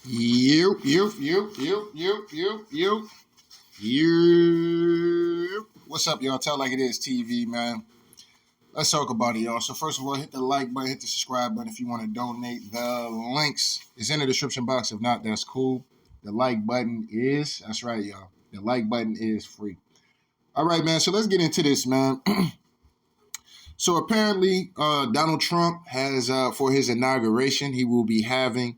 You. What's up, y'all? Tell Like It Is TV, man. Let's talk about it, y'all. So first of all, hit the like button, hit the subscribe button if you want to donate. The links is in the description box. If not, that's cool. The like button is, that's right, y'all. The like button is free. All right, man. So let's get into this, man. So apparently, Donald Trump has, for his inauguration, he will be having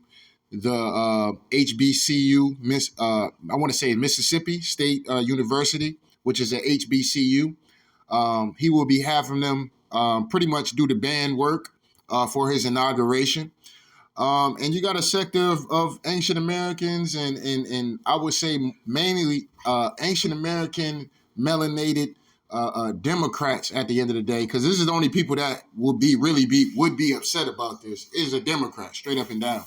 the HBCU, I want to say Mississippi State University, which is a HBCU. He will be having them pretty much do the band work for his inauguration. And you got a sector of ancient Americans and I would say mainly ancient American melanated Democrats at the end of the day, because this is the only people that would be upset about this is a Democrat, straight up and down.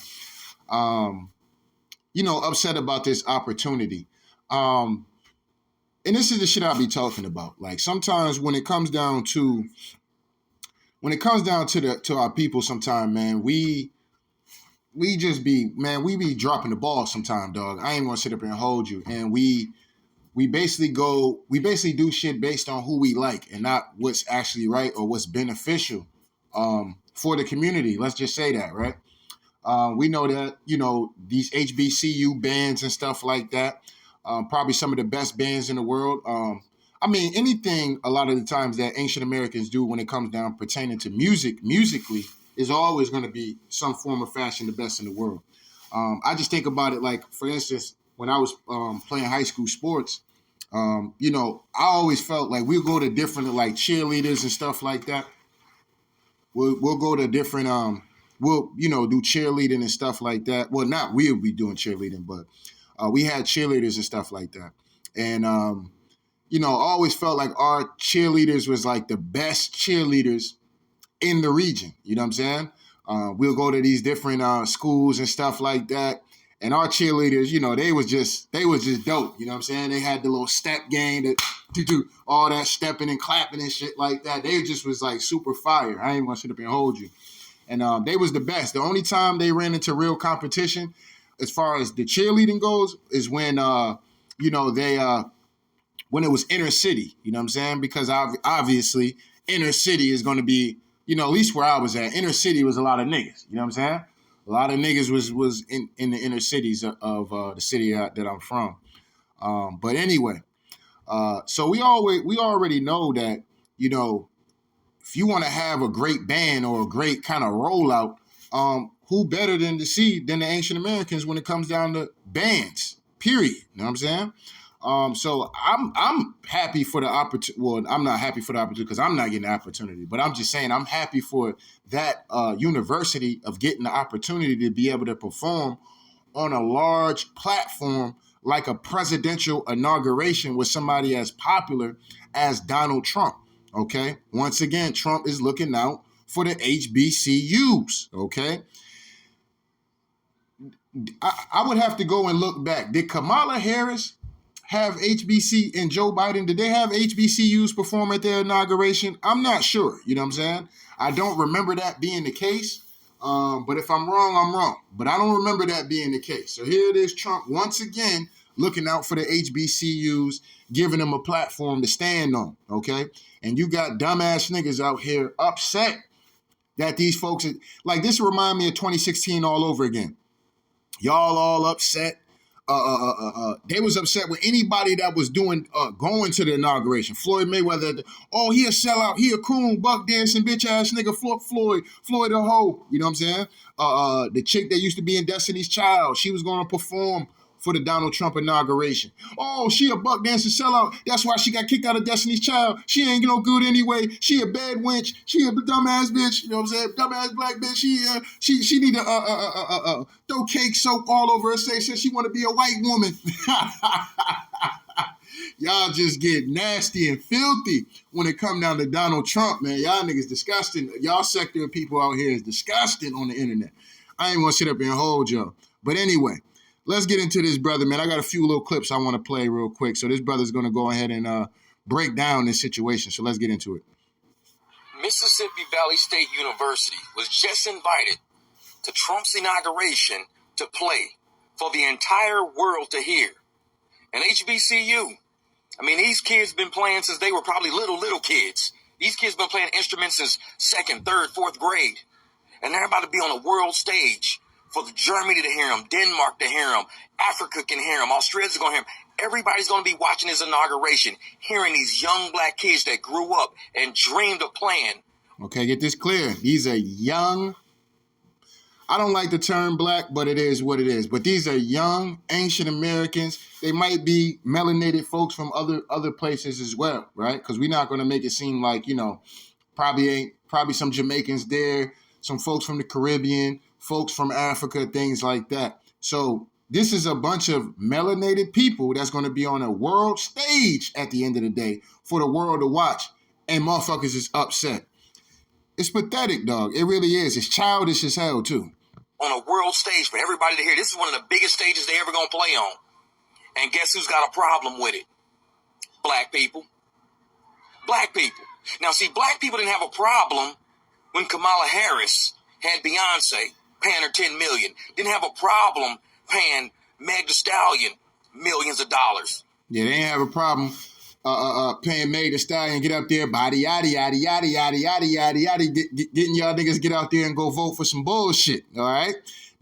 Upset about this opportunity. And this is the shit I be talking about. Like sometimes when it comes down to our people, sometime, man, we be dropping the ball sometime, dog. I ain't gonna sit up here and hold you. And we basically do shit based on who we like and not what's actually right or what's beneficial for the community. Let's just say that, right? We know that, these HBCU bands and stuff like that, probably some of the best bands in the world. Anything a lot of the times that ancient Americans do when it comes down pertaining to musically, is always going to be some form of fashion the best in the world. I just think about it like, for instance, when I was playing high school sports, I always felt like we'll go to different like cheerleaders and stuff like that. We'll go to different we'll do cheerleading and stuff like that. Well, not we'll be doing cheerleading, but we had cheerleaders and stuff like that. And I always felt like our cheerleaders was like the best cheerleaders in the region. You know what I'm saying? We'll go to these different schools and stuff like that. And our cheerleaders, they was just dope. You know what I'm saying? They had the little step game to do all that stepping and clapping and shit like that. They just was like super fire. I ain't gonna sit up and hold you. And they was the best. The only time they ran into real competition as far as the cheerleading goes is when, when it was inner city. You know what I'm saying? Because obviously inner city is going to be, at least where I was at, inner city was a lot of niggas. You know what I'm saying? A lot of niggas was in the inner cities of the city that I'm from. But anyway, so we already know that, if you want to have a great band or a great kind of rollout, who better than the ancient Americans when it comes down to bands, period. You know what I'm saying? So I'm happy for the opportunity. Well, I'm not happy for the opportunity because I'm not getting the opportunity, but I'm just saying I'm happy for that university of getting the opportunity to be able to perform on a large platform like a presidential inauguration with somebody as popular as Donald Trump. Okay. Once again, Trump is looking out for the HBCUs. Okay. I would have to go and look back. Did Kamala Harris have HBC and Joe Biden? Did they have HBCUs perform at their inauguration? I'm not sure. You know what I'm saying? I don't remember that being the case. But if I'm wrong, I'm wrong. But I don't remember that being the case. So here it is, Trump once again looking out for the HBCUs, giving them a platform to stand on. Okay. And you got dumbass niggas out here upset that these folks like this remind me of 2016 all over again. Y'all all upset. They was upset with anybody that was going to the inauguration. Floyd Mayweather, he a sellout, he a coon, buck dancing, bitch ass nigga, Floyd a hoe. You know what I'm saying? The chick that used to be in Destiny's Child, she was going to perform for the Donald Trump inauguration. Oh, she a buck dancing sellout. That's why she got kicked out of Destiny's Child. She ain't no good anyway. She a bad wench. She a dumbass bitch. You know what I'm saying? Dumbass black bitch. She need to throw cake soap all over her face. Says she want to be a white woman. Y'all just get nasty and filthy when it come down to Donald Trump, man. Y'all niggas disgusting. Y'all sector of people out here is disgusting on the internet. I ain't gonna sit up here and hold y'all. But anyway, let's get into this, brother, man. I got a few little clips I want to play real quick. So this brother's going to go ahead and break down this situation. So let's get into it. Mississippi Valley State University was just invited to Trump's inauguration to play for the entire world to hear. And HBCU, I mean, these kids been playing since they were probably little kids. These kids been playing instruments since 2nd, 3rd, 4th grade. And they're about to be on a world stage for Germany to hear them, Denmark to hear them, Africa can hear them, Australia's going to hear them. Everybody's going to be watching his inauguration, hearing these young black kids that grew up and dreamed of playing. Okay, get this clear. These are young, I don't like the term black, but it is what it is. But these are young, ancient Americans. They might be melanated folks from other places as well, right? Because we're not going to make it seem like, probably some Jamaicans there, some folks from the Caribbean, folks from Africa, things like that. So this is a bunch of melanated people that's going to be on a world stage at the end of the day for the world to watch. And motherfuckers is upset. It's pathetic, dog. It really is. It's childish as hell, too. On a world stage for everybody to hear. This is one of the biggest stages they ever going to play on. And guess who's got a problem with it? Black people. Black people. Now, see, black people didn't have a problem when Kamala Harris had Beyonce paying her $10 million. Didn't have a problem paying Meg Thee Stallion millions of dollars. Yeah, they didn't have a problem paying Meg Thee Stallion, get up there, body, yaddy, yaddy, yaddy, yaddy, yaddy, yaddy, yaddy, getting y'all niggas get out there and go vote for some bullshit, all right?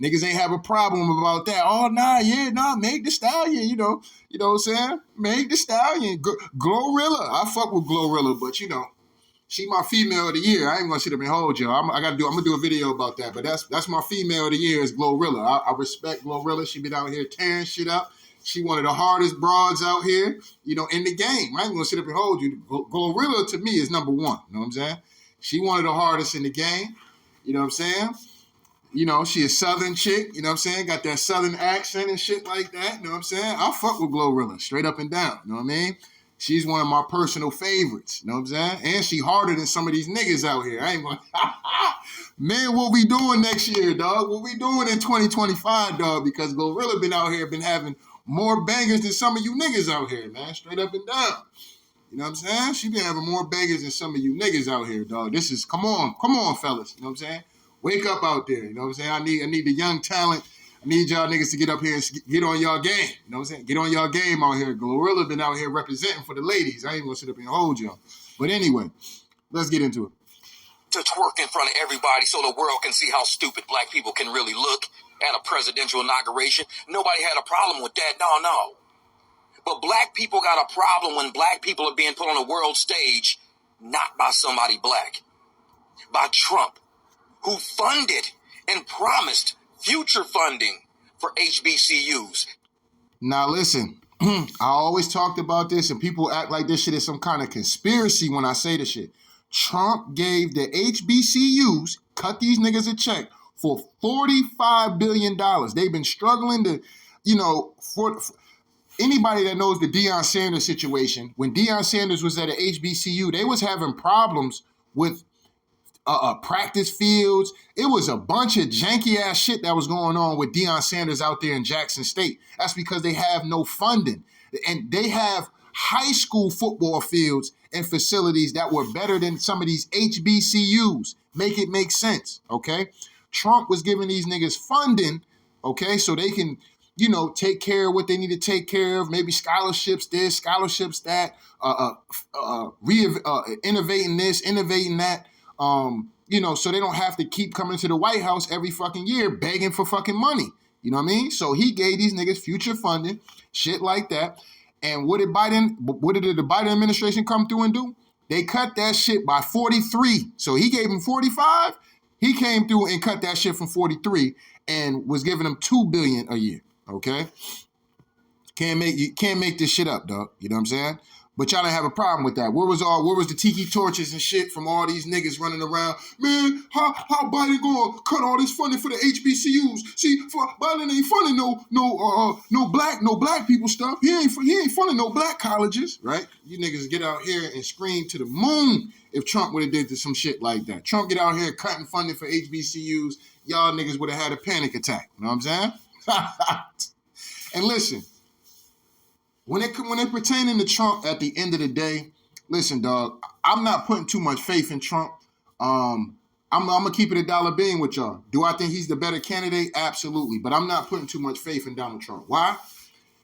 Niggas ain't have a problem about that. Oh, Meg Thee Stallion, you know what I'm saying? Meg Thee Stallion, Glorilla. I fuck with Glorilla, but she my female of the year. I ain't gonna sit up and hold you. I'm gonna do a video about that. But that's my female of the year is Glorilla. I respect Glorilla. She been out here tearing shit up. She one of the hardest broads out here, in the game. I ain't gonna sit up and hold you. Glorilla to me is number one. You know what I'm saying? She one of the hardest in the game. You know what I'm saying? She a Southern chick. You know what I'm saying? Got that Southern accent and shit like that. You know what I'm saying? I fuck with Glorilla straight up and down. You know what I mean? She's one of my personal favorites. You know what I'm saying? And she harder than some of these niggas out here. I ain't gonna... Man, what we doing next year, dog? What we doing in 2025, dog? Because Glorilla been out here, been having more bangers than some of you niggas out here, man. Straight up and down. You know what I'm saying? She been having more bangers than some of you niggas out here, dog. This is, come on, fellas. You know what I'm saying? Wake up out there. You know what I'm saying? I need the young talent. I need y'all niggas to get up here and get on y'all game. You know what I'm saying? Get on y'all game out here. Glorilla been out here representing for the ladies. I ain't gonna sit up and hold y'all. But anyway, let's get into it. To twerk in front of everybody so the world can see how stupid black people can really look at a presidential inauguration. Nobody had a problem with that. No. But black people got a problem when black people are being put on a world stage, not by somebody black, by Trump, who funded and promised future funding for HBCUs. Now listen, I always talked about this and people act like this shit is some kind of conspiracy when I say this shit. Trump gave the HBCUs, cut these niggas a check for $45 billion. They've been struggling to, for anybody that knows the Deion Sanders situation, when Deion Sanders was at an HBCU, they was having problems with practice fields. It was a bunch of janky ass shit that was going on with Deion Sanders out there in Jackson State. That's because they have no funding. And they have high school football fields and facilities that were better than some of these HBCUs. Make it make sense, okay? Trump was giving these niggas funding, okay, so they can, take care of what they need to take care of, maybe scholarships this, scholarships that, innovating this, innovating that, so they don't have to keep coming to the White House every fucking year begging for fucking money. You know what I mean? So he gave these niggas future funding, shit like that. And what did the Biden administration come through and do? They cut that shit by 43. So he gave him 45. He came through and cut that shit from 43 and was giving them $2 billion a year. Okay? Can't make this shit up, dog. You know what I'm saying? But y'all didn't have a problem with that. Where was the tiki torches and shit from all these niggas running around? Man, how Biden gonna cut all this funding for the HBCUs? See, Biden ain't funding no black people stuff. He ain't funding no black colleges, right? You niggas get out here and scream to the moon if Trump would have did some shit like that. Trump get out here cutting funding for HBCUs, y'all niggas would have had a panic attack. You know what I'm saying? And listen. When it pertaining to Trump, at the end of the day, listen, dog, I'm not putting too much faith in Trump. I'm gonna keep it a dollar bean with y'all. Do I think he's the better candidate? Absolutely. But I'm not putting too much faith in Donald Trump. Why?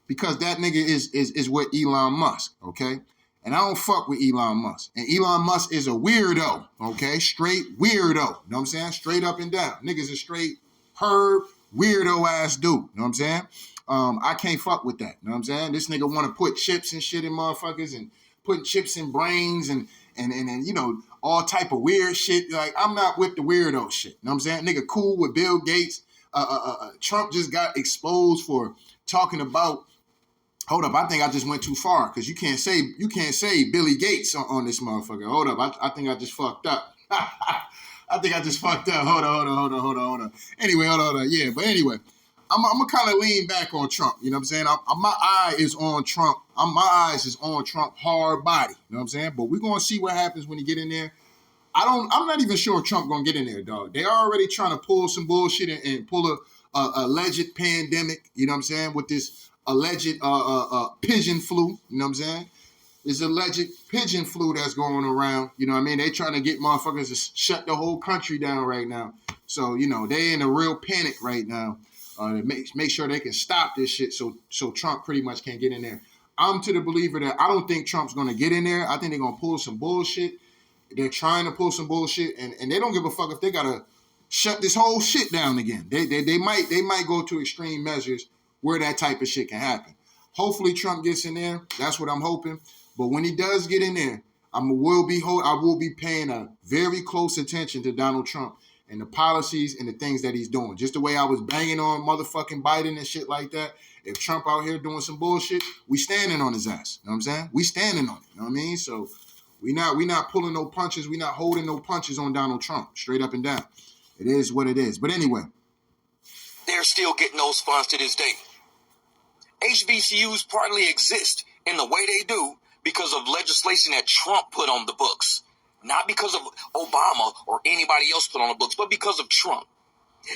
Because that nigga is with Elon Musk, okay? And I don't fuck with Elon Musk. And Elon Musk is a weirdo, okay? Straight weirdo. You know what I'm saying? Straight up and down. Niggas a straight herb, weirdo ass dude. You know what I'm saying? I can't fuck with that. You know what I'm saying? This nigga want to put chips and shit in motherfuckers and putting chips in brains and you know, all type of weird shit. Like, I'm not with the weirdo shit. You know what I'm saying? Nigga cool with Bill Gates. Trump just got exposed for talking about. Hold up, I think I just went too far because you can't say Billy Gates on this motherfucker. Hold up, I think I just fucked up. I think I just fucked up. Hold on. Anyway, hold on. Yeah, but anyway, I'm gonna kind of lean back on Trump. You know what I'm saying? My eye is on Trump. My eyes is on Trump hard body. You know what I'm saying? But we're gonna see what happens when he get in there. I'm not even sure if Trump gonna get in there, dog. They already trying to pull some bullshit and pull a alleged pandemic. You know what I'm saying? With this alleged pigeon flu. You know what I'm saying? This alleged pigeon flu that's going around. You know what I mean? They trying to get motherfuckers to shut the whole country down right now. So, you know, they in a real panic right now to make sure they can stop this shit so Trump pretty much can't get in there. I'm to the believer that I don't think Trump's going to get in there. I think they're going to pull some bullshit. They're trying to pull some bullshit, and they don't give a fuck if they got to shut this whole shit down again. They might go to extreme measures where that type of shit can happen. Hopefully Trump gets in there. That's what I'm hoping. But when he does get in there, I will be paying a very close attention to Donald Trump and the policies and the things that he's doing. Just the way I was banging on motherfucking Biden and shit like that. If Trump out here doing some bullshit, we standing on his ass. You know what I'm saying? We standing on it. You know what I mean? So we not pulling no punches. We not holding no punches on Donald Trump. Straight up and down. It is what it is. But anyway. They're still getting those funds to this day. HBCUs partly exist in the way they do because of legislation that Trump put on the books. Not because of Obama or anybody else put on the books, but because of Trump.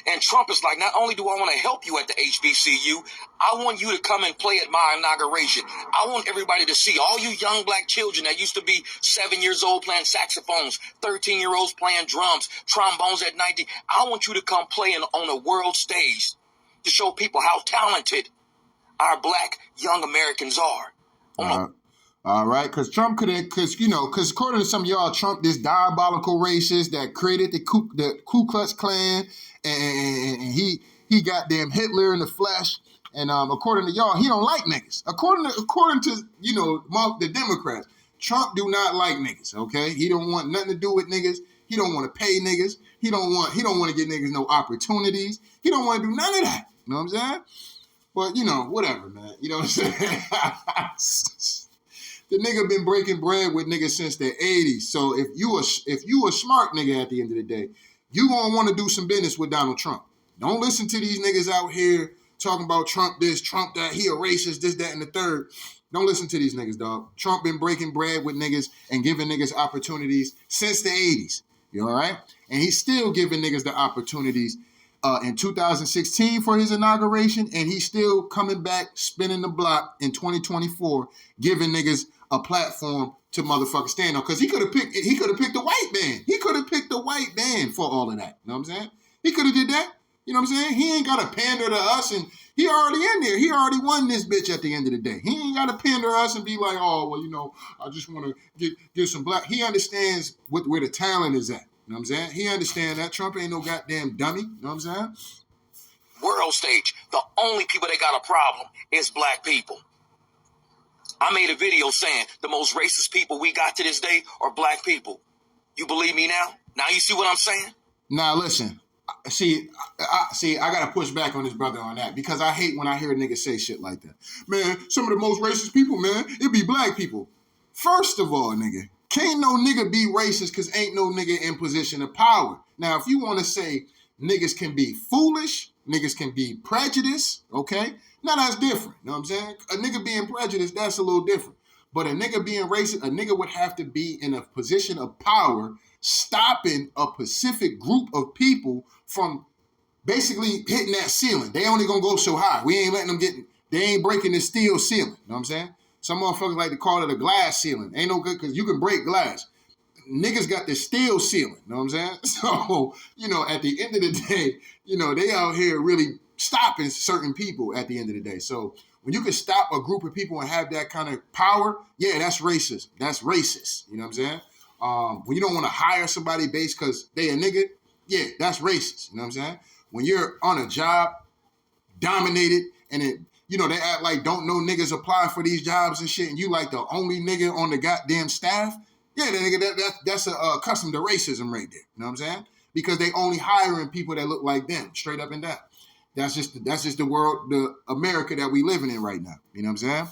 And Trump is like, not only do I want to help you at the HBCU, I want you to come and play at my inauguration. I want everybody to see all you young black children that used to be 7 years old playing saxophones, 13-year-olds playing drums, trombones at 19. I want you to come play on a world stage to show people how talented our black young Americans are. All right, because Trump because according to some of y'all, Trump, this diabolical racist that created the Ku Klux Klan, and he goddamn Hitler in the flesh. And according to y'all, he don't like niggas. According to the Democrats, Trump do not like niggas. Okay, he don't want nothing to do with niggas. He don't want to pay niggas. He don't want to give niggas no opportunities. He don't want to do none of that. You know what I'm saying? But whatever, man. You know what I'm saying? The nigga been breaking bread with niggas since the 80s. So if you a smart nigga at the end of the day, you gonna want to do some business with Donald Trump. Don't listen to these niggas out here talking about Trump this, Trump that, he a racist, this, that, and the third. Don't listen to these niggas, dog. Trump been breaking bread with niggas and giving niggas opportunities since the 80s. You all right? And he's still giving niggas the opportunities in 2016 for his inauguration, and he's still coming back, spinning the block in 2024, giving niggas a platform to motherfucking stand on. Because he could have picked the white man. He could have picked the white man for all of that. You know what I'm saying? He could have did that. You know what I'm saying? He ain't got to pander to us, and he already in there. He already won this bitch at the end of the day. He ain't got to pander to us and be like, oh, well, I just want to get some black. He understands where the talent is at. You know what I'm saying? He understands that. Trump ain't no goddamn dummy. You know what I'm saying? World stage, the only people that got a problem is black people. I made a video saying the most racist people we got to this day are black people. You believe me now? Now you see what I'm saying? Now listen. See, I got to push back on this brother on that because I hate when I hear niggas say shit like that. Man, some of the most racist people, man, it be black people. First of all, nigga, can't no nigga be racist because ain't no nigga in position of power. Now, if you want to say niggas can be foolish, niggas can be prejudiced, okay? Now that's different, you know what I'm saying? A nigga being prejudiced, that's a little different. But a nigga being racist, a nigga would have to be in a position of power stopping a specific group of people from basically hitting that ceiling. They only gonna go so high. We ain't letting them they ain't breaking the steel ceiling, you know what I'm saying? Some motherfuckers like to call it a glass ceiling. Ain't no good because you can break glass. niggas got the steel ceiling, you know what I'm saying? So, at the end of the day, they out here really stopping certain people at the end of the day. So when you can stop a group of people and have that kind of power, yeah, that's racist. That's racist, you know what I'm saying? When you don't want to hire somebody based because they a nigga, yeah, that's racist, you know what I'm saying? When you're on a job, dominated, and they act like don't know niggas apply for these jobs and shit, and you like the only nigga on the goddamn staff, yeah, that's a custom to racism right there. You know what I'm saying? Because they only hiring people that look like them, straight up and down. That's just the world, the America that we living in right now. You know what I'm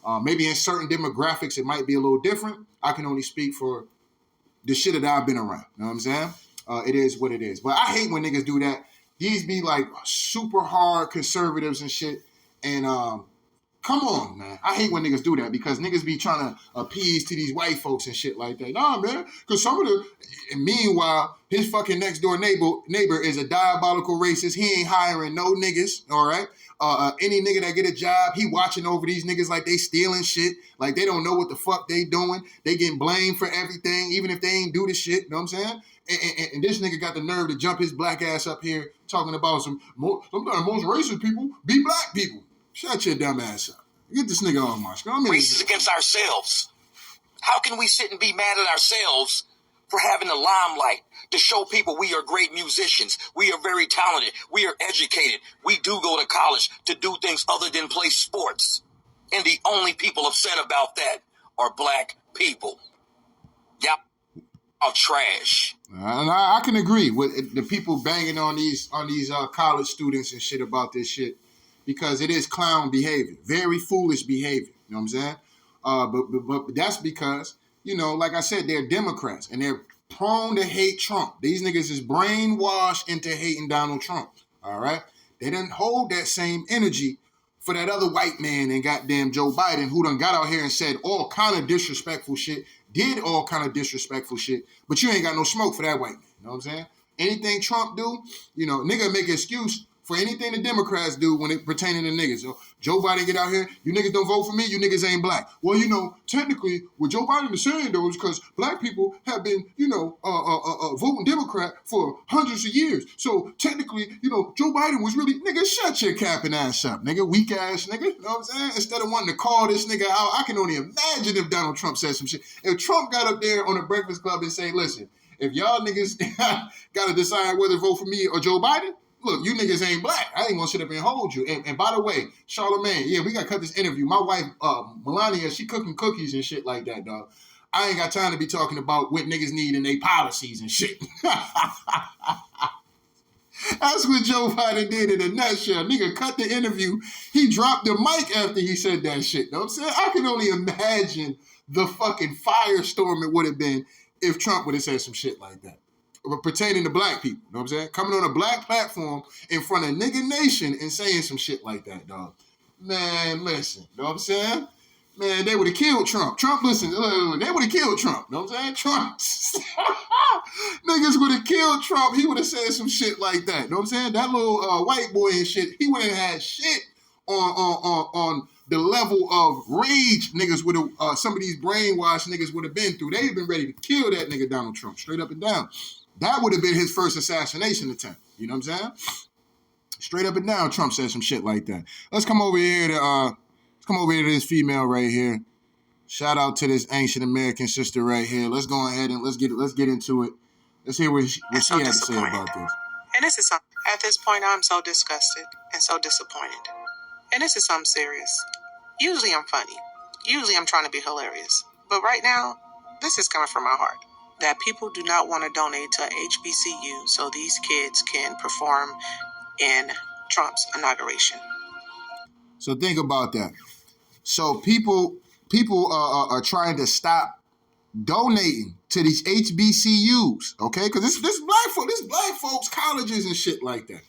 saying? Maybe in certain demographics it might be a little different. I can only speak for the shit that I've been around. You know what I'm saying? It is what it is. But I hate when niggas do that. These be like super hard conservatives and shit. And come on, man. I hate when niggas do that because niggas be trying to appease to these white folks and shit like that. Nah, man. Because some of meanwhile, his fucking next door neighbor is a diabolical racist. He ain't hiring no niggas, all right? Any nigga that get a job, he watching over these niggas like they stealing shit. Like they don't know what the fuck they doing. They getting blamed for everything, even if they ain't do the shit. You know what I'm saying? And this nigga got the nerve to jump his black ass up here talking about sometimes most racist people be black people. Shut your dumb ass up. Get this nigga on my screen. Racist against ourselves. How can we sit and be mad at ourselves for having the limelight to show people we are great musicians, we are very talented, we are educated, we do go to college to do things other than play sports? And the only people upset about that are black people. Y'all are trash. And I can agree with the people banging on these college students and shit about this shit because it is clown behavior, very foolish behavior. You know what I'm saying? But that's because, like I said, they're Democrats and they're prone to hate Trump. These niggas is brainwashed into hating Donald Trump. All right? They didn't hold that same energy for that other white man and goddamn Joe Biden who done got out here and said all kind of disrespectful shit, did all kind of disrespectful shit, but you ain't got no smoke for that white man. You know what I'm saying? Anything Trump do, nigga make an excuse for anything the Democrats do when it pertaining to niggas. So Joe Biden get out here, you niggas don't vote for me, you niggas ain't black. Well, technically, what Joe Biden is saying, though, is because black people have been, voting Democrat for hundreds of years. So technically, Joe Biden was really, nigga, shut your capping ass up, nigga, weak ass nigga. You know what I'm saying? Instead of wanting to call this nigga out, I can only imagine if Donald Trump said some shit. If Trump got up there on the Breakfast Club and say, listen, if y'all niggas got to decide whether to vote for me or Joe Biden, look, you niggas ain't black. I ain't gonna sit up and hold you. And by the way, Charlamagne, yeah, we gotta cut this interview. My wife, Melania, she cooking cookies and shit like that, dog. I ain't got time to be talking about what niggas need in their policies and shit. That's what Joe Biden did in a nutshell. Nigga cut the interview. He dropped the mic after he said that shit. Know what I'm saying? I can only imagine the fucking firestorm it would have been if Trump would have said some shit like that. Pertaining to black people, you know what I'm saying? Coming on a black platform in front of nigga nation and saying some shit like that, dog. Man, listen, you know what I'm saying? Man, they would have killed Trump. Trump, listen, they would have killed Trump, you know what I'm saying? Trump. Niggas would have killed Trump. He would have said some shit like that, you know what I'm saying? That little white boy and shit, he wouldn't have had shit on the level of rage niggas would have, some of these brainwashed niggas would have been through. They'd have been ready to kill that nigga Donald Trump, straight up and down. That would have been his first assassination attempt. You know what I'm saying? Straight up and down, Trump said some shit like that. Let's come over here to this female right here. Shout out to this ancient American sister right here. Let's go ahead and let's get into it. Let's hear what she had to say about this. And this is something. At this point, I'm so disgusted and so disappointed. And this is something serious. Usually I'm funny. Usually I'm trying to be hilarious. But right now, this is coming from my heart. That people do not want to donate to HBCU so these kids can perform in Trump's inauguration. So think about that. So people are trying to stop donating to these HBCUs, okay? Because this black folks colleges and shit like that.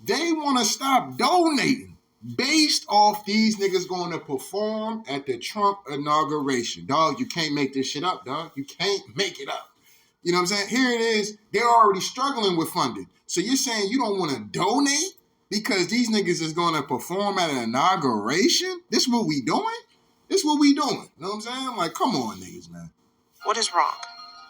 They want to stop donating based off these niggas going to perform at the Trump inauguration. Dog, you can't make this shit up, dog. You can't make it up. You know what I'm saying? Here it is. They're already struggling with funding. So you're saying you don't want to donate because these niggas is going to perform at an inauguration? This what we doing? This what we doing. You know what I'm saying? I'm like, come on, niggas, man. What is wrong?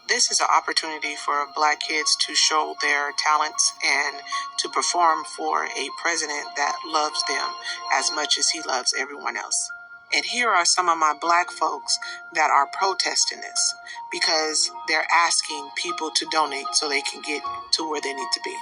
This is an opportunity for Black kids to show their talents and to perform for a president that loves them as much as he loves everyone else. And here are some of my Black folks that are protesting this because they're asking people to donate so they can get to where they need to be.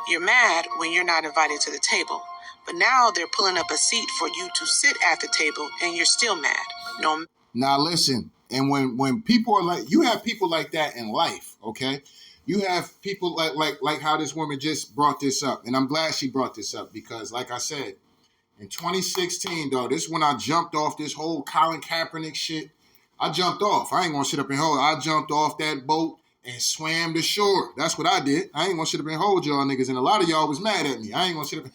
You're mad when you're not invited to the table, but now they're pulling up a seat for you to sit at the table and you're still mad. No. Now listen, and when people are like, you have people like that in life, okay? You have people like how this woman just brought this up, and I'm glad she brought this up because, like I said, in 2016, dog, this is when I jumped off this whole Colin Kaepernick shit. I jumped off. I ain't gonna sit up and hold. I jumped off that boat and swam to shore. That's what I did. I ain't gonna sit up and hold y'all niggas, and a lot of y'all was mad at me. I ain't gonna sit up and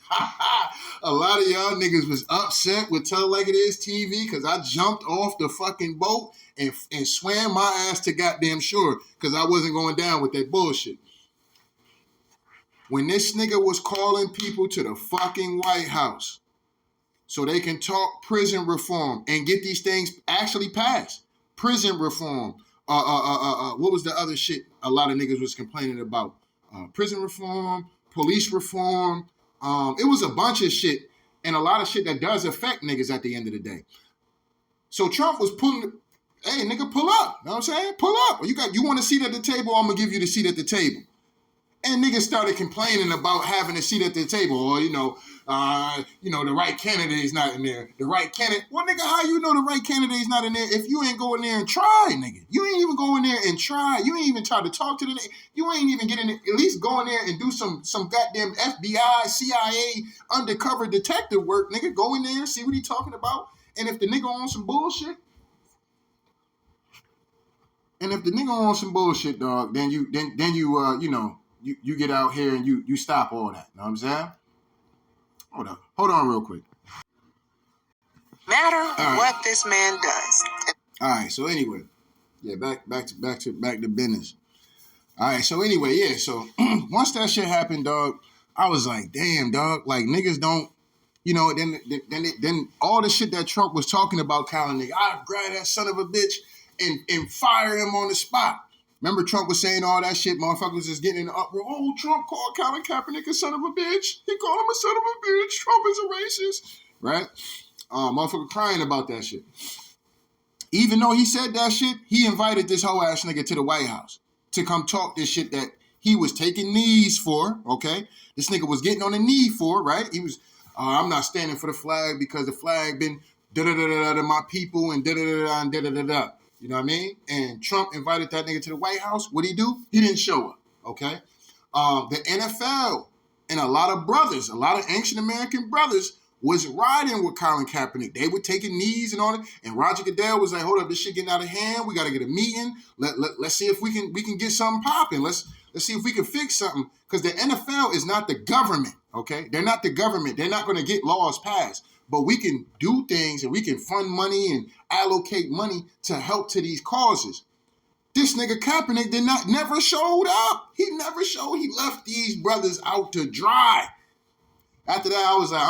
a lot of y'all niggas was upset with Tell Like It Is TV because I jumped off the fucking boat and swam my ass to goddamn shore because I wasn't going down with that bullshit. When this nigga was calling people to the fucking White House so they can talk prison reform and get these things actually passed. Prison reform. What was the other shit a lot of niggas was complaining about? Prison reform, police reform. It was a bunch of shit and a lot of shit that does affect niggas at the end of the day. So Trump was pulling, hey, nigga, pull up. You know what I'm saying? Pull up. You want a seat at the table? I'm going to give you the seat at the table. And niggas started complaining about having a seat at the table, or the right candidate is not in there. The right candidate. Well, nigga, how you know the right candidate is not in there if you ain't go in there and try, nigga? You ain't even go in there and try. You ain't even try to talk to the nigga. You ain't even get in there. At least go in there and do some goddamn FBI, CIA undercover detective work, nigga. Go in there, see what he talking about, and if the nigga on some bullshit. And if the nigga on some bullshit, dog, then you get out here and you stop all that. You know what I'm saying? Hold on real quick. Matter what this man does. All right, so anyway, yeah, back to business. All right, so anyway, yeah, so once that shit happened, dog, I was like, damn, dog, like niggas don't, then all the shit that Trump was talking about, Colin, nigga, I grab that son of a bitch and fire him on the spot. Remember Trump was saying all that shit, motherfuckers is getting in the uproar. Oh, Trump called Colin Kaepernick a son of a bitch. He called him a son of a bitch. Trump is a racist, right? Motherfucker crying about that shit. Even though he said that shit, he invited this whole ass nigga to the White House to come talk this shit that he was taking knees for, okay? This nigga was getting on the knee for, right? He was, I'm not standing for the flag because the flag been da-da-da-da-da to my people and da-da-da-da and da-da-da-da. You know what I mean? And Trump invited that nigga to the White House. What'd he do? He didn't show up, okay? The NFL and a lot of ancient American brothers was riding with Colin Kaepernick. They were taking knees and all that. And Roger Goodell was like, hold up, this shit getting out of hand. We got to get a meeting. Let's see if we can get something popping. Let's see if we can fix something. Because the NFL is not the government, okay? They're not the government. They're not going to get laws passed. But we can do things and we can fund money and allocate money to help to these causes. This nigga Kaepernick never showed up. He never showed. He left these brothers out to dry. After that, I was like,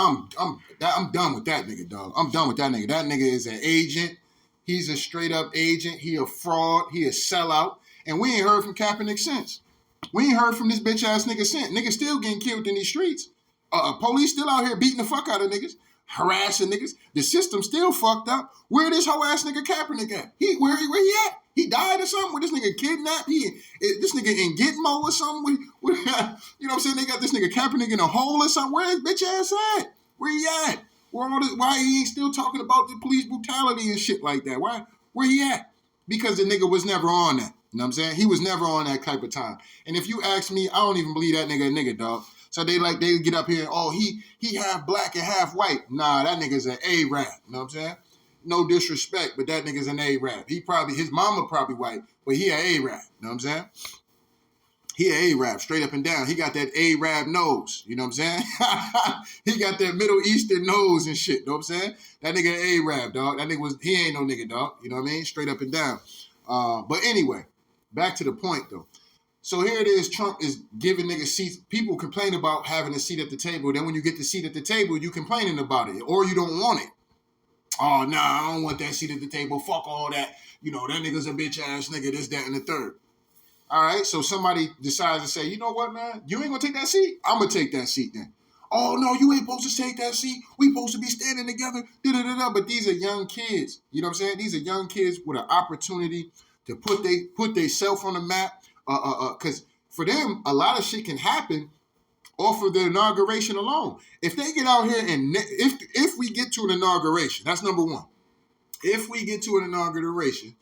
I'm done with that nigga, dog. I'm done with that nigga. That nigga is an agent. He's a straight up agent. He a fraud. He a sellout. And we ain't heard from Kaepernick since. We ain't heard from this bitch ass nigga since. Niggas still getting killed in these streets. Police still out here beating the fuck out of niggas. Harassing niggas. The system still fucked up. Where this whole ass nigga Kaepernick at? Where he at? He died or something? Where this nigga kidnapped? This nigga in Gitmo or something? You know what I'm saying? They got this nigga Kaepernick in a hole or something. Where his bitch ass at? Where he at? Why he ain't still talking about the police brutality and shit like that? Where he at? Because the nigga was never on that. You know what I'm saying? He was never on that type of time. And if you ask me, I don't even believe that nigga a nigga, dog. So they get up here and, oh, he half black and half white. Nah, that nigga's an A-rap. You know what I'm saying? No disrespect, but that nigga's an A-rap. His mama probably white, but he an A-rap. You know what I'm saying? He an A-rap, straight up and down. He got that A-rap nose. You know what I'm saying? He got that Middle Eastern nose and shit. You know what I'm saying? That nigga A-rap, dog. That nigga he ain't no nigga, dog. You know what I mean? Straight up and down. But anyway, back to the point, though. So here it is, Trump is giving niggas seats. People complain about having a seat at the table. Then when you get the seat at the table, you complaining about it. Or you don't want it. Oh, nah, I don't want that seat at the table. Fuck all that. You know, that nigga's a bitch ass nigga, this, that, and the third. All right, so somebody decides to say, you know what, man, you ain't gonna take that seat? I'm gonna take that seat then. Oh no, you ain't supposed to take that seat. We supposed to be standing together. Da-da-da-da. But these are young kids. You know what I'm saying? These are young kids with an opportunity to put they self on the map. Because for them, a lot of shit can happen off of the inauguration alone. If they get out here and if we get to an inauguration, that's number one. If we get to an inauguration,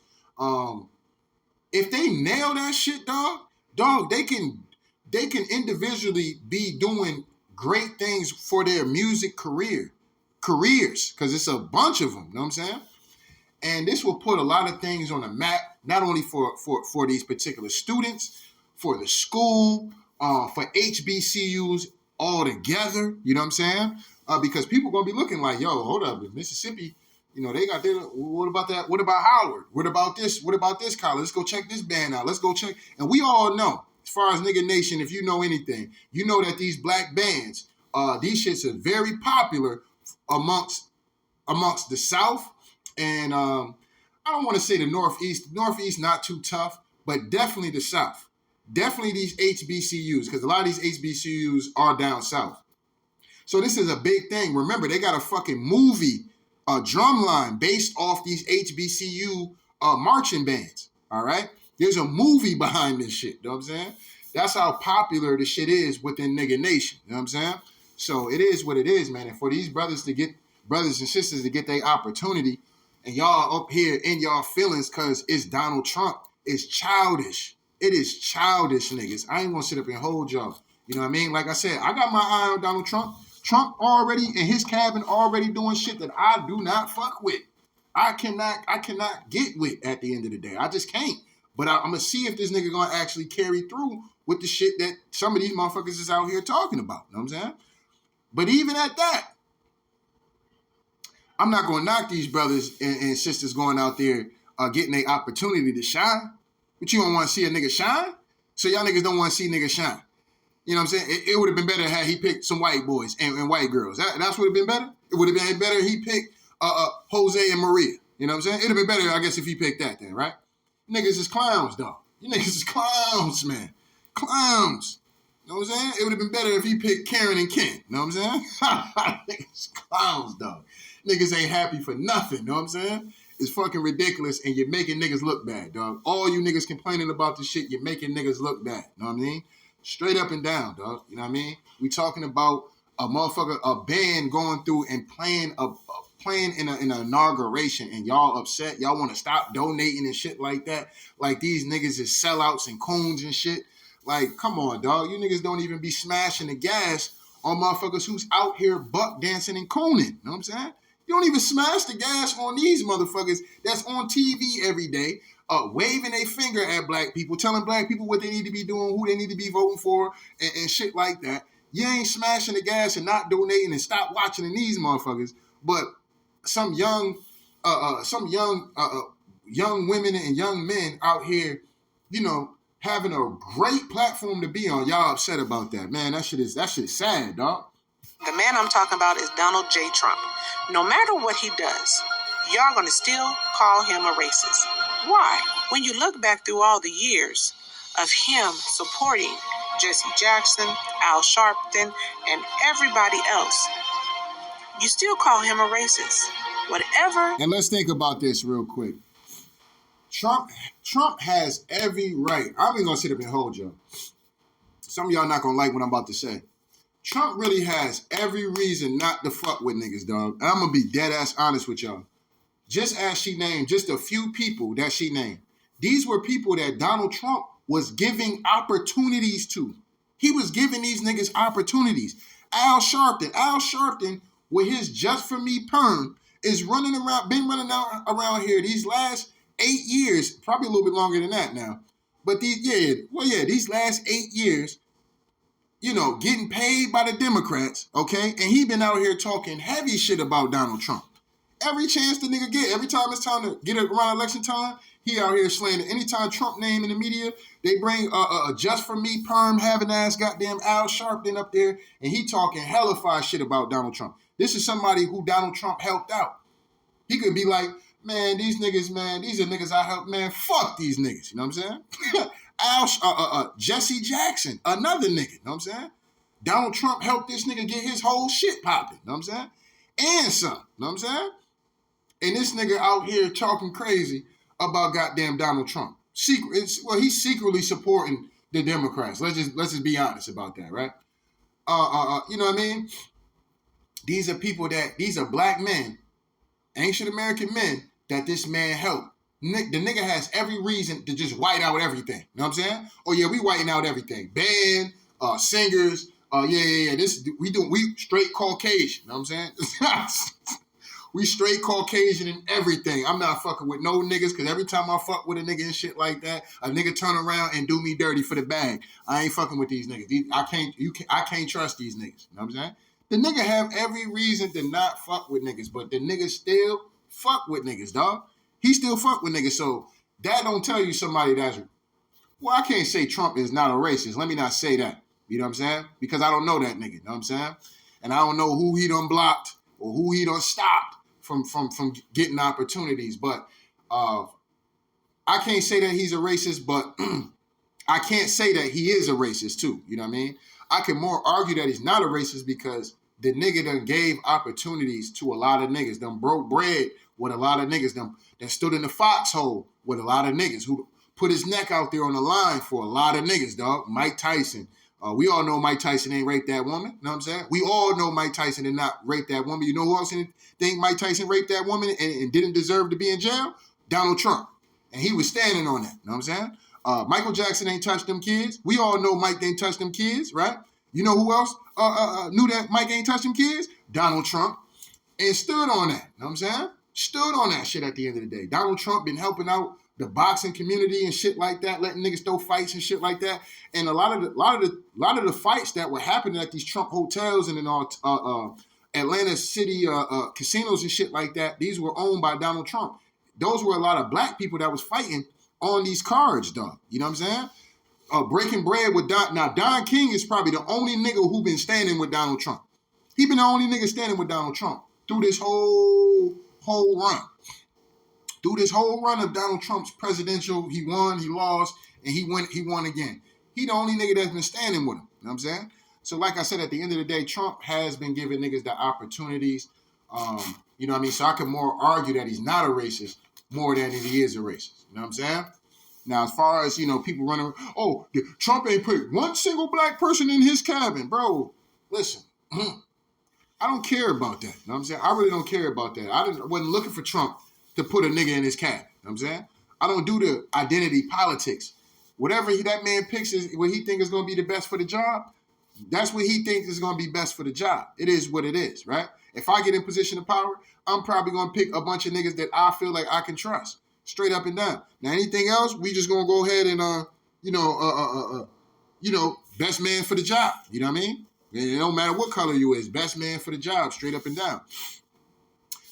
if they nail that shit, dog, they can individually be doing great things for their music careers, because it's a bunch of them. You know what I'm saying? And this will put a lot of things on the map, not only for these particular students, for the school, for HBCUs all together. You know what I'm saying? Because people are gonna be looking like, yo, hold up, in Mississippi, you know, they got their, what about that? What about Howard? What about this? What about this college? Let's go check this band out. Let's go check. And we all know, as far as Nigga Nation, if you know anything, you know that these black bands, these shits are very popular amongst the South. And I don't want to say the Northeast. Northeast not too tough, but definitely the South. Definitely these HBCUs, because a lot of these HBCUs are down south. So this is a big thing. Remember, they got a fucking movie, a drum line based off these HBCU marching bands. All right? There's a movie behind this shit. You know what I'm saying? That's how popular the shit is within Nigga Nation. You know what I'm saying? So it is what it is, man. And for these brothers and sisters to get their opportunity, and y'all up here in y'all feelings because it's Donald Trump, it's childish. It is childish, niggas. I ain't gonna sit up and hold y'all. You know what I mean? Like I said, I got my eye on Donald Trump. Trump already in his cabin already doing shit that I do not fuck with. I cannot get with at the end of the day. I just can't. But I'm gonna see if this nigga gonna actually carry through with the shit that some of these motherfuckers is out here talking about. You know what I'm saying? But even at that, I'm not gonna knock these brothers and sisters going out there getting their opportunity to shine. But you don't want to see a nigga shine? So y'all niggas don't want to see niggas shine. You know what I'm saying? It would have been better had he picked some white boys and white girls. That's what would have been better? It would have been better if he picked Jose and Maria. You know what I'm saying? It would have been better, I guess, if he picked that then, right? Niggas is clowns, dog. You niggas is clowns, man. Clowns. You know what I'm saying? It would have been better if he picked Karen and Ken. You know what I'm saying? Niggas clowns, dog. Niggas ain't happy for nothing. You know what I'm saying? It's fucking ridiculous, and you're making niggas look bad, dog. All you niggas complaining about this shit, you're making niggas look bad. You know what I mean? Straight up and down, dog. You know what I mean? We talking about a motherfucker, a band going through and playing in an inauguration, and y'all upset. Y'all want to stop donating and shit like that. Like these niggas is sellouts and coons and shit. Like, come on, dog. You niggas don't even be smashing the gas on motherfuckers who's out here buck dancing and cooning. You know what I'm saying? You don't even smash the gas on these motherfuckers that's on TV every day, waving a finger at black people, telling black people what they need to be doing, who they need to be voting for, and shit like that. You ain't smashing the gas and not donating and stop watching these motherfuckers. But some young women and young men out here, you know, having a great platform to be on. Y'all upset about that, man. That shit is sad, dog. The man I'm talking about is Donald J. Trump. No matter what he does, y'all gonna still call him a racist. Why? When you look back through all the years of him supporting Jesse Jackson, Al Sharpton, and everybody else, you still call him a racist. Whatever. And let's think about this real quick. Trump has every right. I'm even gonna sit up and hold y'all. Some of y'all not gonna like what I'm about to say. Trump really has every reason not to fuck with niggas, dog. And I'm gonna be dead ass honest with y'all. Just as she named just a few people that she named, these were people that Donald Trump was giving opportunities to. He was giving these niggas opportunities. Al Sharpton with his Just For Me perm is been running around here these last 8 years, probably a little bit longer than that now. But these last 8 years, you know, getting paid by the Democrats, okay? And he been out here talking heavy shit about Donald Trump. Every chance the nigga get, every time it's time to get around election time, he out here slaying it. Anytime Trump name in the media, they bring a Just For Me perm having ass goddamn Al Sharpton up there, and he talking hellified shit about Donald Trump. This is somebody who Donald Trump helped out. He could be like, man, these niggas, man, these are niggas I helped, man, fuck these niggas. You know what I'm saying? Jesse Jackson, another nigga, you know what I'm saying? Donald Trump helped this nigga get his whole shit popping, you know what I'm saying? And some, you know what I'm saying? And this nigga out here talking crazy about goddamn Donald Trump. He's secretly supporting the Democrats. Let's just be honest about that, right? You know what I mean? These are black men, ancient American men that this man helped. The nigga has every reason to just white out everything. You know what I'm saying? Oh yeah, we whiting out everything. Band, singers, we straight Caucasian. You know what I'm saying? We straight Caucasian and everything. I'm not fucking with no niggas, because every time I fuck with a nigga and shit like that, a nigga turn around and do me dirty for the bag. I ain't fucking with these niggas. I can't trust these niggas. You know what I'm saying? The nigga have every reason to not fuck with niggas, but the nigga still fuck with niggas, dog. He still fuck with niggas, so that don't tell you somebody that's... Well, I can't say Trump is not a racist. Let me not say that. You know what I'm saying? Because I don't know that nigga, you know what I'm saying? And I don't know who he done blocked or who he done stopped from getting opportunities. But I can't say that he's a racist, but I can't say that he is a racist too. You know what I mean? I can more argue that he's not a racist because the nigga done gave opportunities to a lot of niggas, done broke bread with a lot of niggas, done stood in the foxhole with a lot of niggas, who put his neck out there on the line for a lot of niggas, dog. Mike Tyson. We all know Mike Tyson ain't raped that woman. You know what I'm saying? We all know Mike Tyson did not rape that woman. You know who else think Mike Tyson raped that woman and didn't deserve to be in jail? Donald Trump. And he was standing on that. You know what I'm saying? Michael Jackson ain't touched them kids. We all know Mike ain't touched them kids, right? You know who else knew that Mike ain't touched them kids? Donald Trump. And stood on that. You know what I'm saying? Stood on that shit at the end of the day. Donald Trump been helping out the boxing community and shit like that, letting niggas throw fights and shit like that. And a lot of the fights that were happening at these Trump hotels and in all Atlanta City casinos and shit like that, these were owned by Donald Trump. Those were a lot of black people that was fighting on these cards, dog. You know what I'm saying? Breaking bread with Don. Now, Don King is probably the only nigga who been standing with Donald Trump. He been the only nigga standing with Donald Trump through this whole run. Through this whole run of Donald Trump's presidential, he won, he lost, and he won again. He the only nigga that's been standing with him. You know what I'm saying? So like I said, at the end of the day, Trump has been giving niggas the opportunities. You know what I mean? So I can more argue that he's not a racist more than he is a racist. You know what I'm saying? Now, as far as, people running, Trump ain't put one single black person in his cabin. Bro, listen, I don't care about that. You know what I'm saying? I really don't care about that. I wasn't looking for Trump to put a nigga in his cabin. You know what I'm saying? I don't do the identity politics. Whatever that man picks is what he thinks is going to be the best for the job, that's what he thinks is going to be best for the job. It is what it is, right? If I get in position of power, I'm probably going to pick a bunch of niggas that I feel like I can trust. Straight up and down. Now, anything else, we just going to go ahead and, best man for the job. You know what I mean? And it don't matter what color you is, best man for the job, straight up and down.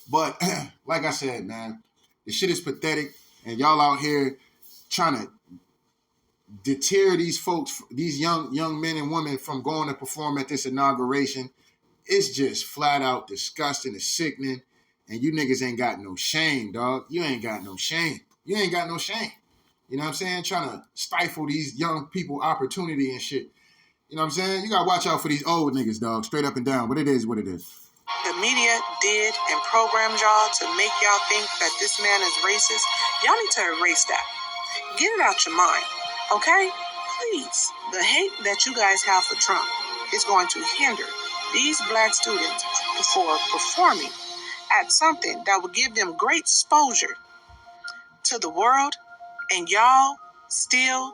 But like I said, man, the shit is pathetic, and y'all out here trying to deter these folks, these young men and women from going to perform at this inauguration. It's just flat out disgusting and sickening, and you niggas ain't got no shame, dog. You ain't got no shame. You ain't got no shame. You know what I'm saying? Trying to stifle these young people opportunity and shit. You know what I'm saying? You gotta watch out for these old niggas, dog, straight up and down. But it is what it is. The media did and programmed y'all to make y'all think that this man is racist. Y'all need to erase that. Get it out your mind, okay? Please. The hate that you guys have for Trump is going to hinder these black students for performing at something that will give them great exposure to the world, and y'all still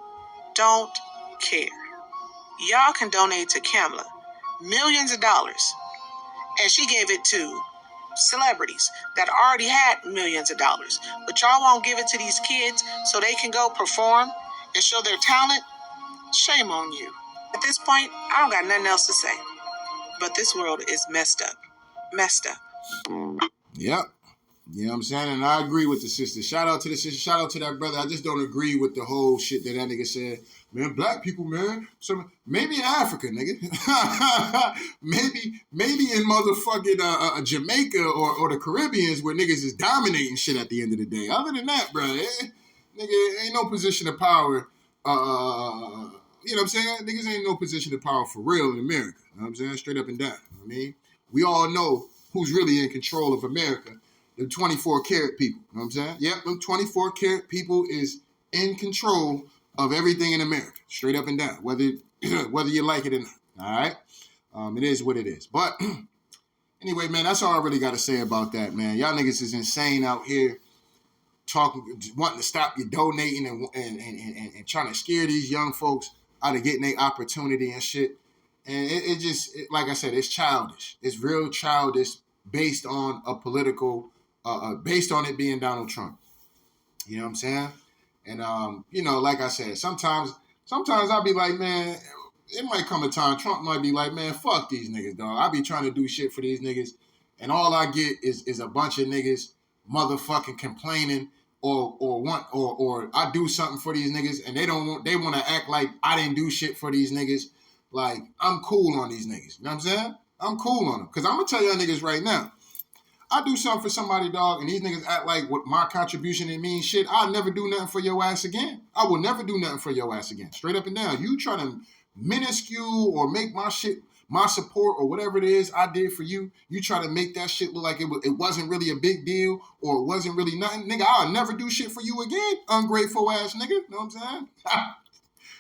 don't care. Y'all can donate to Kamala millions of dollars, and she gave it to celebrities that already had millions of dollars, but y'all won't give it to these kids so they can go perform and show their talent. Shame on you. At this point, I don't got nothing else to say, but this world is messed up. Yep. You know what I'm saying? And I agree with the sister. Shout out to the sister. Shout out to that brother. I just don't agree with the whole shit that nigga said. Man, black people, man. Maybe in Africa, nigga. maybe in motherfucking Jamaica or the Caribbeans where niggas is dominating shit at the end of the day. Other than that, bro, nigga, ain't no position of power you know what I'm saying? Niggas ain't in no position of power for real in America. You know what I'm saying? Straight up and down. I mean, we all know who's really in control of America. The 24 karat people. You know what I'm saying? Yep, them 24 karat people is in control of everything in America. Straight up and down. Whether you like it or not. All right? It is what it is. But anyway, man, that's all I really got to say about that, man. Y'all niggas is insane out here wanting to stop you donating and trying to scare these young folks out of getting their opportunity and shit. And it just, like I said, it's childish. It's real childish based on a political, based on it being Donald Trump. You know what I'm saying? And, you know, like I said, sometimes I'll be like, man, it might come a time Trump might be like, man, fuck these niggas, dog. I be trying to do shit for these niggas, and all I get is a bunch of niggas motherfucking complaining or I do something for these niggas and they want to act like I didn't do shit for these niggas. Like, I'm cool on these niggas. You know what I'm saying? I'm cool on them. Because I'm going to tell y'all niggas right now, I do something for somebody, dog, and these niggas act like what my contribution it means shit. I'll never do nothing for your ass again. I will never do nothing for your ass again. Straight up and down. You try to minuscule or make my shit, my support or whatever it is I did for you, you try to make that shit look like it wasn't really a big deal or it wasn't really nothing. Nigga, I'll never do shit for you again. Ungrateful ass nigga. Know what I'm saying?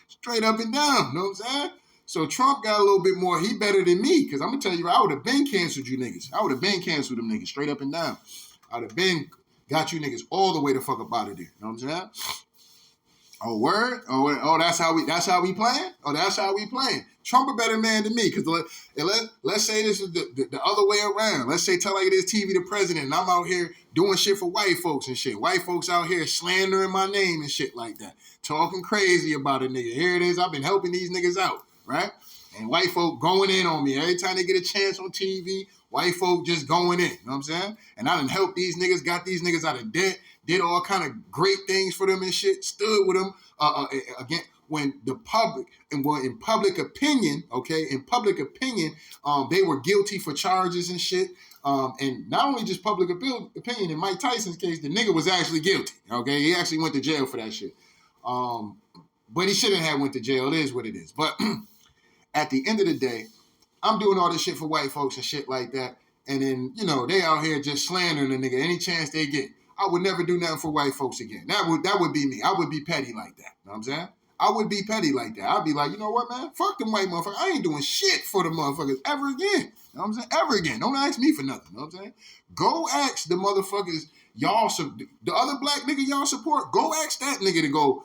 Straight up and down. Know what I'm saying? So Trump got a little bit more. He better than me because I'm going to tell you, I would have been canceled you niggas. I would have been canceled them niggas straight up and down. I would have been got you niggas all the way the fuck up out of there. Know what I'm saying? Oh, word? Oh, that's how we playing? Oh, that's how we playing. Trump a better man than me, because let's say this is the other way around. Let's say tell like it is TV the president, and I'm out here doing shit for white folks and shit. White folks out here slandering my name and shit like that. Talking crazy about a nigga. Here it is, I've been helping these niggas out, right? And white folk going in on me. Every time they get a chance on TV, white folk just going in. You know what I'm saying? And I done helped these niggas, got these niggas out of debt, did all kind of great things for them and shit, stood with them again when the public, and well, in public opinion, okay, they were guilty for charges and shit. And not only just public opinion, in Mike Tyson's case, the nigga was actually guilty, okay? He actually went to jail for that shit. But he shouldn't have went to jail. It is what it is. But at the end of the day, I'm doing all this shit for white folks and shit like that. And then, you know, they out here just slandering a nigga any chance they get. I would never do nothing for white folks again. That would be me. I would be petty like that. You know what I'm saying? I would be petty like that. I'd be like, you know what, man? Fuck them white motherfuckers. I ain't doing shit for the motherfuckers ever again. You know what I'm saying? Ever again. Don't ask me for nothing. You know what I'm saying? Go ask the motherfuckers the other black nigga y'all support. Go ask that nigga to go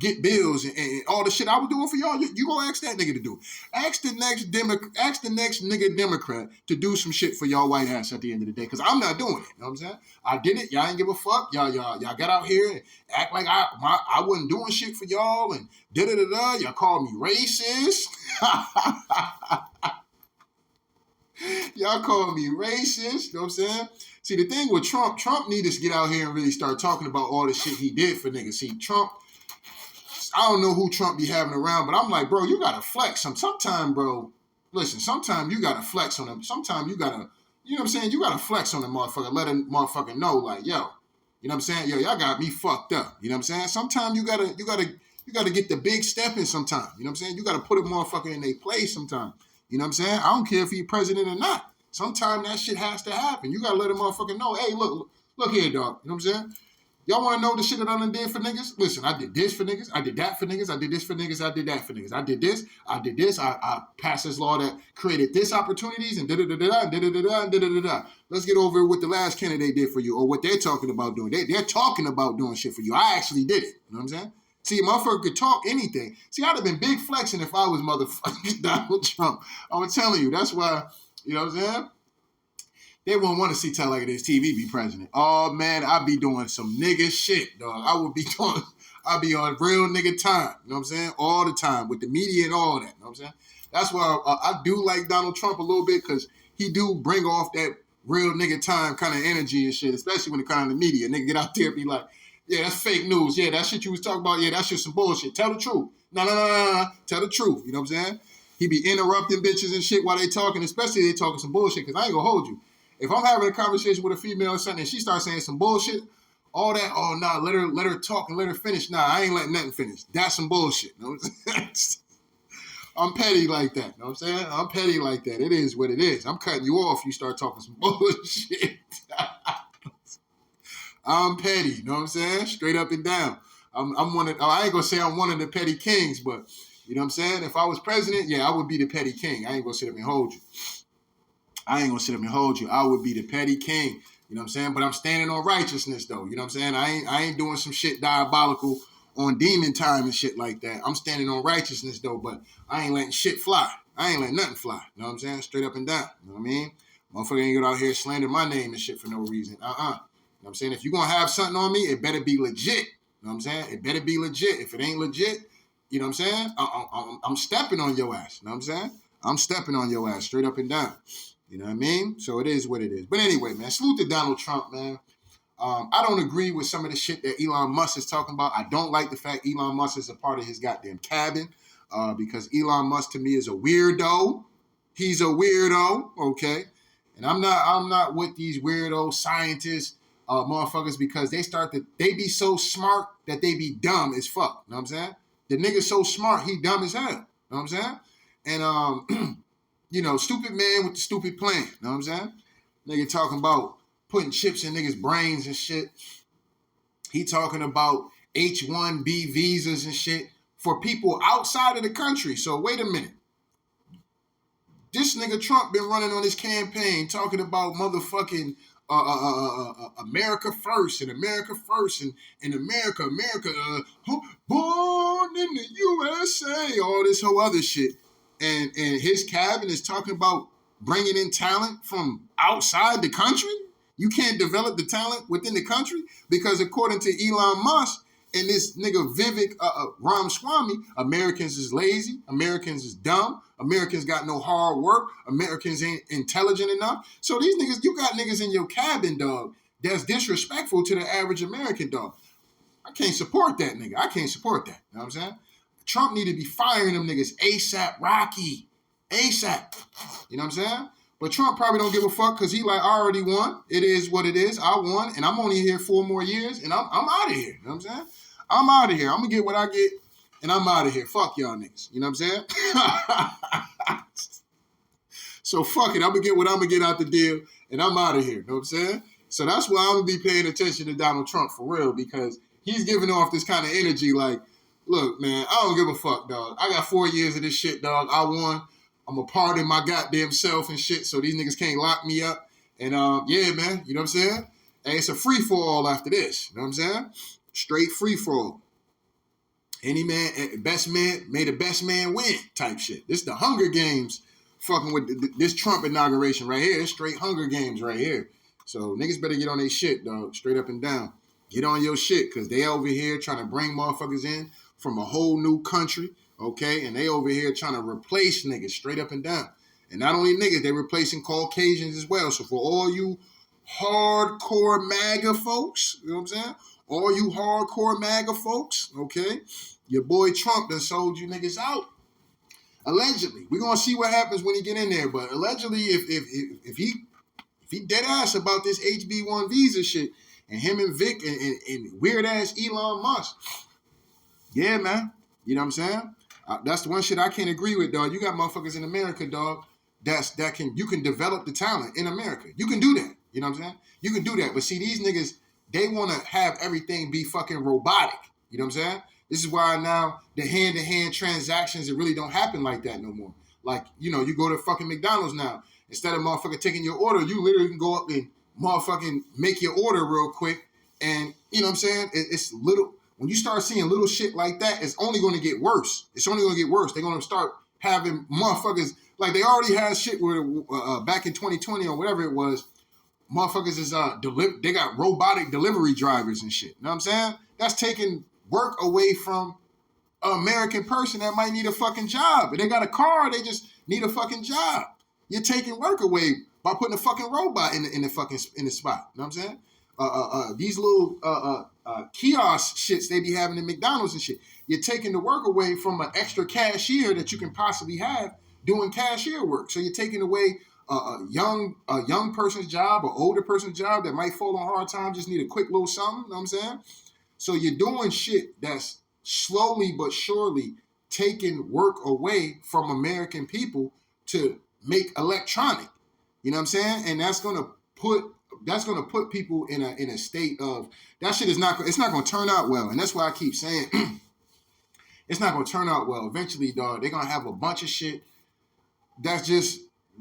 get bills and all the shit I was doing for y'all. You go ask that nigga to do. Ask the next nigga Democrat to do some shit for y'all white ass at the end of the day. Because I'm not doing it. You know what I'm saying? I did it. Y'all ain't give a fuck. Y'all got out here and act like I wasn't doing shit for y'all and da-da-da-da. Y'all called me racist. Y'all call me racist. You know what I'm saying? See, the thing with Trump needs to get out here and really start talking about all the shit he did for niggas. See, Trump, I don't know who Trump be having around, but I'm like, bro, you got to flex. Sometime, bro, listen, sometimes you got to flex on him. Sometimes you got to, you know what I'm saying? You got to flex on the motherfucker. Let a motherfucker know, like, yo, you know what I'm saying? Yo, y'all got me fucked up. You know what I'm saying? Sometimes you got to get the big step in sometime. You know what I'm saying? You got to put a motherfucker in their place sometime. You know what I'm saying? I don't care if he's president or not. Sometimes that shit has to happen. You got to let a motherfucker know, hey, look here, dog. You know what I'm saying? Y'all want to know the shit that I done did for niggas? Listen, I did this for niggas. I did that for niggas. I did this for niggas. I did that for niggas. I did this. I did this. I passed this law that created this opportunities and da-da-da-da-da, da-da-da-da, da-da-da-da. Let's get over what the last candidate did for you or what they're talking about doing. They're talking about doing shit for you. I actually did it. You know what I'm saying? See, a motherfucker could talk anything. See, I'd have been big flexing if I was motherfucking Donald Trump. I'm telling you, that's why, you know what I'm saying? They won't want to see Tell Like It Is TV be president. Oh, man, I'd be doing some nigga shit, dog. I'd be on real nigga time, you know what I'm saying? All the time with the media and all that, you know what I'm saying? That's why I do like Donald Trump a little bit because he do bring off that real nigga time kind of energy and shit, especially when it comes to the media. Nigga get out there and be like, yeah, that's fake news. Yeah, that shit you was talking about, yeah, that's just some bullshit. Tell the truth. No. Tell the truth. You know what I'm saying? He be interrupting bitches and shit while they talking, especially they talking some bullshit, because I ain't gonna hold you. If I'm having a conversation with a female or something and she starts saying some bullshit, All that, oh nah, let her talk and let her finish. Nah, I ain't letting nothing finish. That's some bullshit. You know what I'm saying? I'm petty like that. You know what I'm saying? I'm petty like that. It is what it is. I'm cutting you off. You start talking some bullshit. I'm petty. You know what I'm saying? Straight up and down. I'm one of. I ain't gonna say I'm one of the petty kings, but you know what I'm saying? If I was president, yeah, I would be the petty king. I ain't gonna sit up and hold you. I would be the petty king. You know what I'm saying? But I'm standing on righteousness, though. You know what I'm saying? I ain't doing some shit diabolical on demon time and shit like that. I'm standing on righteousness, though, but I ain't letting shit fly. I ain't letting nothing fly. You know what I'm saying? Straight up and down. You know what I mean? Motherfucker ain't get out here slander my name and shit for no reason. You know what I'm saying? If you're going to have something on me, it better be legit. You know what I'm saying? It better be legit. If it ain't legit, you know what I'm saying? I'm stepping on your ass. You know what I'm saying? I'm stepping on your ass straight up and down. You know what I mean? So it is what it is. But anyway, man, salute to Donald Trump, man. I don't agree with some of the shit that Elon Musk is talking about. I don't like the fact Elon Musk is a part of his goddamn cabin because Elon Musk to me is a weirdo. He's a weirdo, okay? And I'm not with these weirdo scientists, motherfuckers, because they be so smart that they be dumb as fuck. You know what I'm saying? The nigga's so smart, he dumb as hell. You know what I'm saying? And you know, stupid man with the stupid plan. You know what I'm saying? Nigga talking about putting chips in niggas' brains and shit. He talking about H-1B visas and shit for people outside of the country. So wait a minute. This nigga Trump been running on his campaign talking about motherfucking America first and America first and America, born in the USA, all this whole other shit. And his cabinet is talking about bringing in talent from outside the country. You can't develop the talent within the country because according to Elon Musk and this nigga Vivek Ramaswamy, Americans is lazy, Americans is dumb, Americans got no hard work, Americans ain't intelligent enough. So these niggas, you got niggas in your cabin, dog, that's disrespectful to the average American, dog. I can't support that nigga. I can't support that. You know what I'm saying? Trump need to be firing them niggas ASAP, Rocky. ASAP. You know what I'm saying? But Trump probably don't give a fuck because he like, I already won. It is what it is. I won, and I'm only here 4 more years, and I'm out of here. You know what I'm saying? I'm out of here. I'm going to get what I get, and I'm out of here. Fuck y'all niggas. You know what I'm saying? So fuck it. I'm going to get what I'm going to get out the deal, and I'm out of here. You know what I'm saying? So that's why I'm going to be paying attention to Donald Trump for real, because he's giving off this kind of energy like, look, man, I don't give a fuck, dog. I got 4 years of this shit, dog. I won. I'm a part of my goddamn self and shit, so these niggas can't lock me up. And yeah, man, you know what I'm saying? And it's a free-for-all after this. You know what I'm saying? Straight free-for-all. Any man, best man, may the best man win type shit. This is the Hunger Games fucking with this Trump inauguration right here. It's straight Hunger Games right here. So niggas better get on their shit, dog, straight up and down. Get on your shit, because they over here trying to bring motherfuckers in from a whole new country, okay? And they over here trying to replace niggas straight up and down. And not only niggas, they replacing Caucasians as well. So for all you hardcore MAGA folks, you know what I'm saying? All you hardcore MAGA folks, okay? Your boy Trump done sold you niggas out. Allegedly. We're going to see what happens when he get in there. But allegedly, if he dead ass about this HB1 visa shit, and him and Vic and weird ass Elon Musk, yeah, man. You know what I'm saying? That's the one shit I can't agree with, dog. You got motherfuckers in America, dog, you can develop the talent in America. You can do that. You know what I'm saying? You can do that. But see, these niggas, they want to have everything be fucking robotic. You know what I'm saying? This is why now the hand-to-hand transactions, it really don't happen like that no more. Like, you know, you go to fucking McDonald's now. Instead of motherfucking taking your order, you literally can go up and motherfucking make your order real quick. And, you know what I'm saying? It's little... When you start seeing little shit like that, it's only going to get worse. It's only going to get worse. They're going to start having motherfuckers, like they already had shit where back in 2020 or whatever it was, motherfuckers is, they got robotic delivery drivers and shit. You know what I'm saying? That's taking work away from an American person that might need a fucking job. If they got a car, they just need a fucking job. You're taking work away by putting a fucking robot in the spot. You know what I'm saying? These little kiosk shits they be having in McDonald's and shit. You're taking the work away from an extra cashier that you can possibly have doing cashier work. So you're taking away a young person's job or older person's job that might fall on hard times, just need a quick little something, you know what I'm saying? So you're doing shit that's slowly but surely taking work away from American people to make electronic. You know what I'm saying? And that's gonna put people in a state of that shit is not it's not gonna turn out well. And that's why I keep saying it's not gonna turn out well. Eventually, dog, they're gonna have a bunch of shit that's just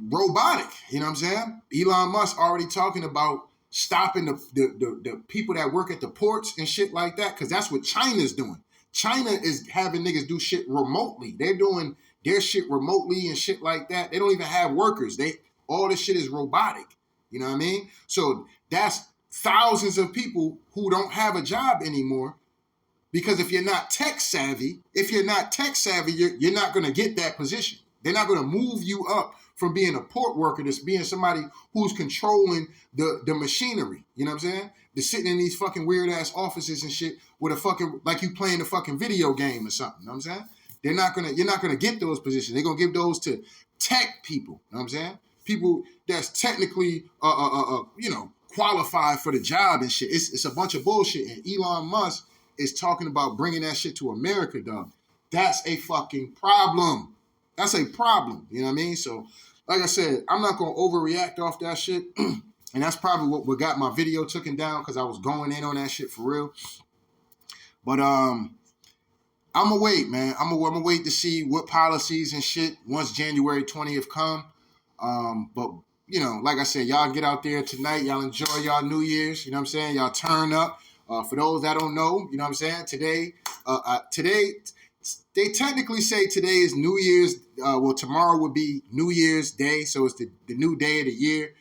robotic. You know what I'm saying? Elon Musk already talking about stopping the people that work at the ports and shit like that, because that's what China's doing. China is having niggas do shit remotely. They're doing their shit remotely and shit like that. They don't even have workers. All this shit is robotic. You know what I mean? So that's thousands of people who don't have a job anymore. Because if you're not tech savvy, you're not going to get that position. They're not going to move you up from being a port worker to being somebody who's controlling the machinery. You know what I'm saying? They're sitting in these fucking weird ass offices and shit with a fucking, like you playing a fucking video game or something. You know what I'm saying? You're not gonna get those positions. They're gonna give those to tech people. You know what I'm saying? People that's technically qualified for the job and shit. It's a bunch of bullshit. And Elon Musk is talking about bringing that shit to America, dog. That's a fucking problem. That's a problem. You know what I mean? So, like I said, I'm not going to overreact off that shit. And that's probably what got my video taken down, because I was going in on that shit for real. But I'm going to wait, man. I'm going to wait to see what policies and shit once January 20th come. But, you know, like I said, y'all get out there tonight. Y'all enjoy y'all New Year's. You know what I'm saying? Y'all turn up. For those that don't know, you know what I'm saying? Today, they technically say today is New Year's. Tomorrow would be New Year's Day, so it's the new day of the year.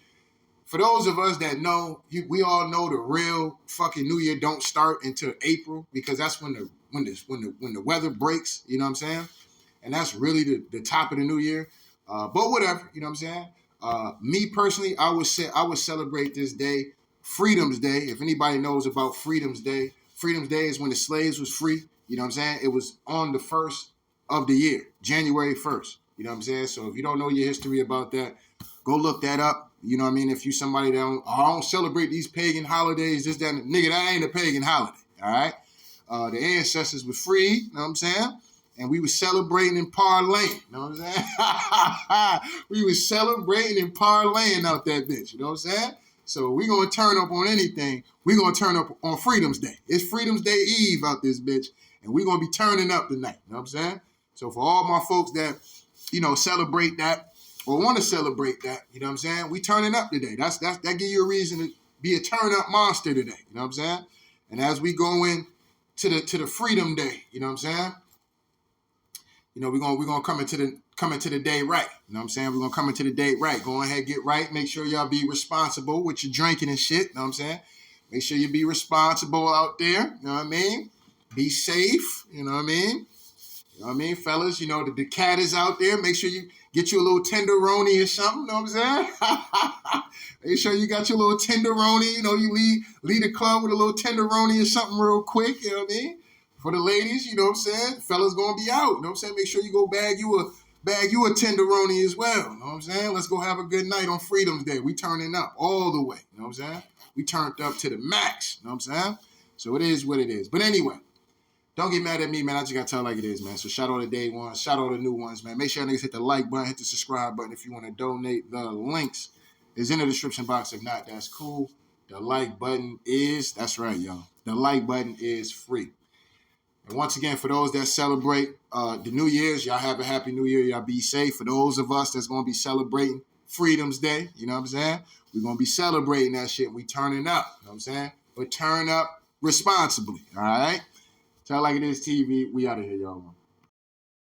For those of us that know, we all know the real fucking New Year don't start until April, because that's when the weather breaks. You know what I'm saying? And that's really the top of the New Year. But whatever, you know what I'm saying? Me personally, I would celebrate this day, Freedom's Day. If anybody knows about Freedom's Day is when the slaves was free. You know what I'm saying? It was on the 1st of the year, January 1st. You know what I'm saying? So if you don't know your history about that, go look that up. You know what I mean? If you somebody that I don't celebrate these pagan holidays, this, that, nigga, that ain't a pagan holiday, all right? The ancestors were free, you know what I'm saying? And we were celebrating and parlaying, you know what I'm saying? We were celebrating and parlaying out that bitch, you know what I'm saying? So we going to turn up on anything. We going to turn up on Freedom's Day. It's Freedom's Day Eve out this bitch, and we going to be turning up tonight, you know what I'm saying? So for all my folks that, you know, celebrate that, or want to celebrate that, you know what I'm saying? We turning up today. That give you a reason to be a turn up monster today, you know what I'm saying? And as we go in to the Freedom Day, you know what I'm saying? You know, we're gonna come into the day right. You know what I'm saying? We're gonna come into the day right. Go ahead, get right. Make sure y'all be responsible with your drinking and shit. You know what I'm saying? Make sure you be responsible out there. You know what I mean? Be safe. You know what I mean? You know what I mean, fellas? You know, the cat is out there. Make sure you get you a little tenderoni or something. You know what I'm saying? Make sure you got your little tenderoni. You know, you leave the club with a little tenderoni or something real quick. You know what I mean? For the ladies, you know what I'm saying? Fellas gonna be out. You know what I'm saying? Make sure you go bag you a tenderoni as well. You know what I'm saying? Let's go have a good night on Freedom's Day. We turning up all the way. You know what I'm saying? We turned up to the max. You know what I'm saying? So it is what it is. But anyway, don't get mad at me, man. I just got to tell it like it is, man. So shout out to day ones. Shout out to new ones, man. Make sure y'all niggas hit the like button, hit the subscribe button if you want to donate. The links is in the description box. If not, that's cool. The like button is, that's right, y'all. The like button is free. And once again, for those that celebrate the New Year's, y'all have a happy New Year. Y'all be safe. For those of us that's going to be celebrating Freedom's Day, you know what I'm saying? We're going to be celebrating that shit. We turning up, you know what I'm saying? But turn up responsibly, all right? Tell like it is TV. We out of here, y'all.